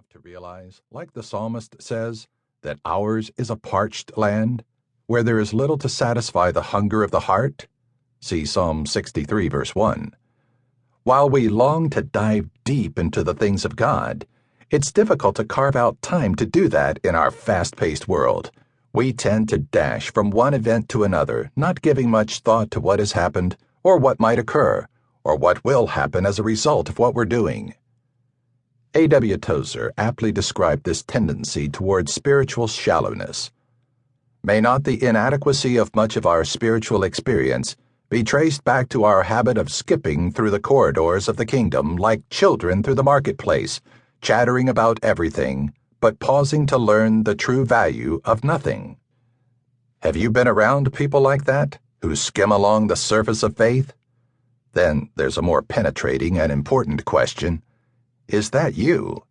enough to realize, like the psalmist says, that ours is a parched land, where there is little to satisfy the hunger of the heart? See Psalm 63, verse 1. While we long to dive deep into the things of God, it's difficult to carve out time to do that in our fast-paced world. We tend to dash from one event to another, not giving much thought to what has happened, or what might occur, or what will happen as a result of what we're doing. A.W. Tozer aptly described this tendency toward spiritual shallowness. May not the inadequacy of much of our spiritual experience be traced back to our habit of skipping through the corridors of the kingdom like children through the marketplace, chattering about everything, but pausing to learn the true value of nothing? Have you been around people like that, who skim along the surface of faith? Then there's a more penetrating and important question. Is that you?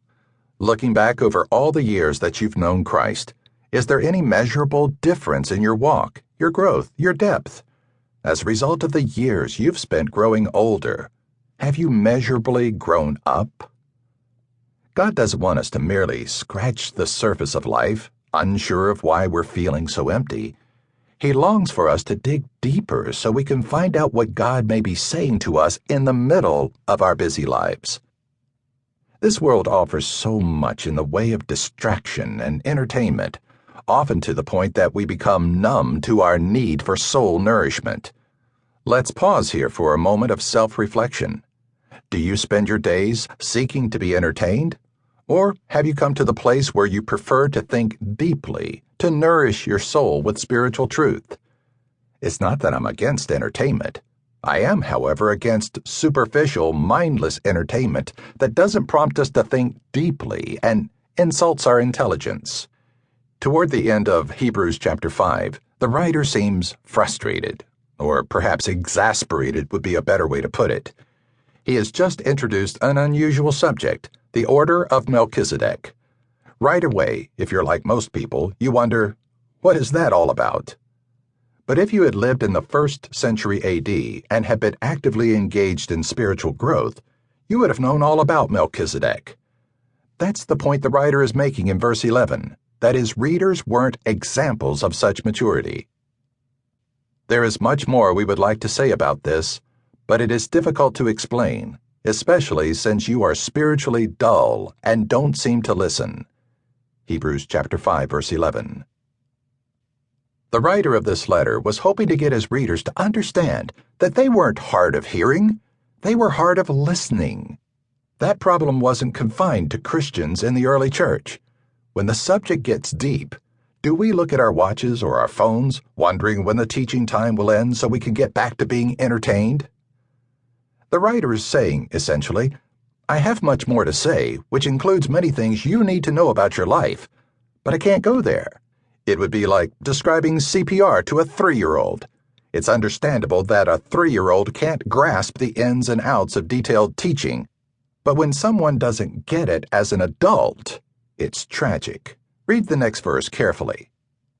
Looking back over all the years that you've known Christ, is there any measurable difference in your walk, your growth, your depth? As a result of the years you've spent growing older, have you measurably grown up? God doesn't want us to merely scratch the surface of life, unsure of why we're feeling so empty. He longs for us to dig deeper so we can find out what God may be saying to us in the middle of our busy lives. This world offers so much in the way of distraction and entertainment, often to the point that we become numb to our need for soul nourishment. Let's pause here for a moment of self-reflection. Do you spend your days seeking to be entertained? Or have you come to the place where you prefer to think deeply, to nourish your soul with spiritual truth? It's not that I'm against entertainment. I am, however, against superficial, mindless entertainment that doesn't prompt us to think deeply and insults our intelligence. Toward the end of Hebrews chapter 5, the writer seems frustrated, or perhaps exasperated would be a better way to put it. He has just introduced an unusual subject, the order of Melchizedek. Right away, if you're like most people, you wonder, what is that all about? But if you had lived in the 1st century A.D. and had been actively engaged in spiritual growth, you would have known all about Melchizedek. That's the point the writer is making in verse 11, that his readers weren't examples of such maturity. There is much more we would like to say about this, but it is difficult to explain, especially since you are spiritually dull and don't seem to listen. Hebrews chapter 5, verse 11. The writer of this letter was hoping to get his readers to understand that they weren't hard of hearing, they were hard of listening. That problem wasn't confined to Christians in the early church. When the subject gets deep, do we look at our watches or our phones, wondering when the teaching time will end so we can get back to being entertained? The writer is saying, essentially, I have much more to say, which includes many things you need to know about your life, but I can't go there. It would be like describing CPR to a 3-year-old. It's understandable that a 3-year-old can't grasp the ins and outs of detailed teaching, but when someone doesn't get it as an adult, it's tragic. Read the next verse carefully.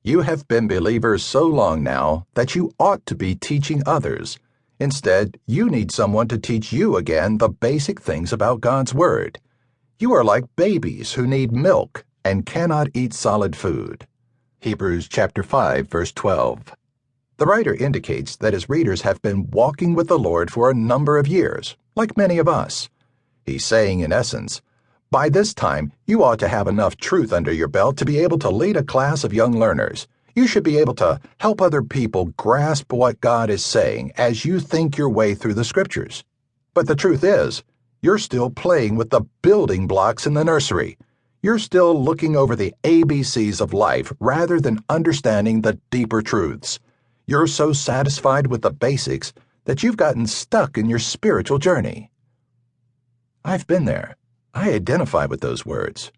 You have been believers so long now that you ought to be teaching others. Instead, you need someone to teach you again the basic things about God's Word. You are like babies who need milk and cannot eat solid food. Hebrews chapter 5, verse 12. The writer indicates that his readers have been walking with the Lord for a number of years, like many of us. He's saying, in essence, by this time, you ought to have enough truth under your belt to be able to lead a class of young learners. You should be able to help other people grasp what God is saying as you think your way through the Scriptures. But the truth is, you're still playing with the building blocks in the nursery. You're still looking over the ABCs of life rather than understanding the deeper truths. You're so satisfied with the basics that you've gotten stuck in your spiritual journey. I've been there. I identify with those words.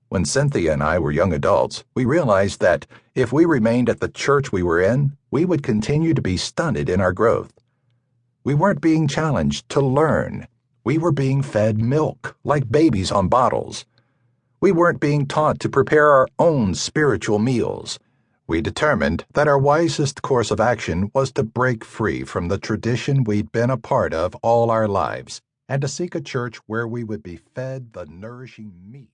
When Cynthia and I were young adults, we realized that if we remained at the church we were in, we would continue to be stunted in our growth. We weren't being challenged to learn. We were being fed milk, like babies on bottles. We weren't being taught to prepare our own spiritual meals. We determined that our wisest course of action was to break free from the tradition we'd been a part of all our lives and to seek a church where we would be fed the nourishing meat.